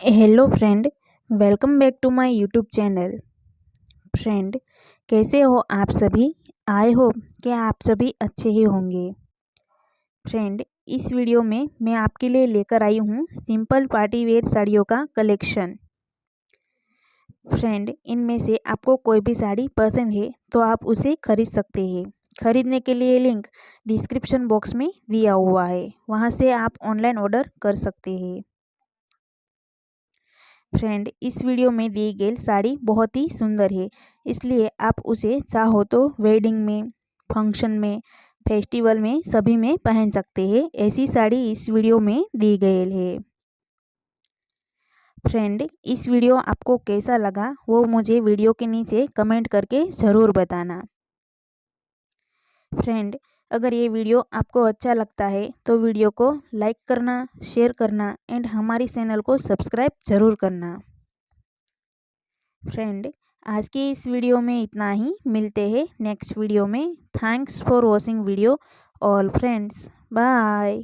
Hello friend, welcome back to my YouTube channel. Friend, कैसे हो आप सभी? आई होप कि आप सभी अच्छे ही होंगे। फ्रेंड, इस वीडियो में मैं आपके लिए लेकर आई हूँ सिंपल पार्टी वेयर साड़ियों का कलेक्शन। फ्रेंड, इनमें से आपको कोई भी साड़ी पसंद है तो आप उसे खरीद सकते हैं। खरीदने के लिए लिंक डिस्क्रिप्शन बॉक्स में दिया हुआ है, वहाँ से आप ऑनलाइन ऑर्डर कर सकते हैं। फ्रेंड, इस वीडियो में दी गई साड़ी बहुत ही सुंदर है, इसलिए आप उसे चाहो तो वेडिंग में, फंक्शन में, फेस्टिवल में सभी में पहन सकते हैं। ऐसी साड़ी इस वीडियो में दी गई है। फ्रेंड, इस वीडियो आपको कैसा लगा वो मुझे वीडियो के नीचे कमेंट करके ज़रूर बताना। फ्रेंड, अगर ये वीडियो आपको अच्छा लगता है तो वीडियो को लाइक करना, शेयर करना एंड हमारी चैनल को सब्सक्राइब ज़रूर करना। फ्रेंड, आज के इस वीडियो में इतना ही। मिलते हैं नेक्स्ट वीडियो में। Thanks for watching video all friends. Bye.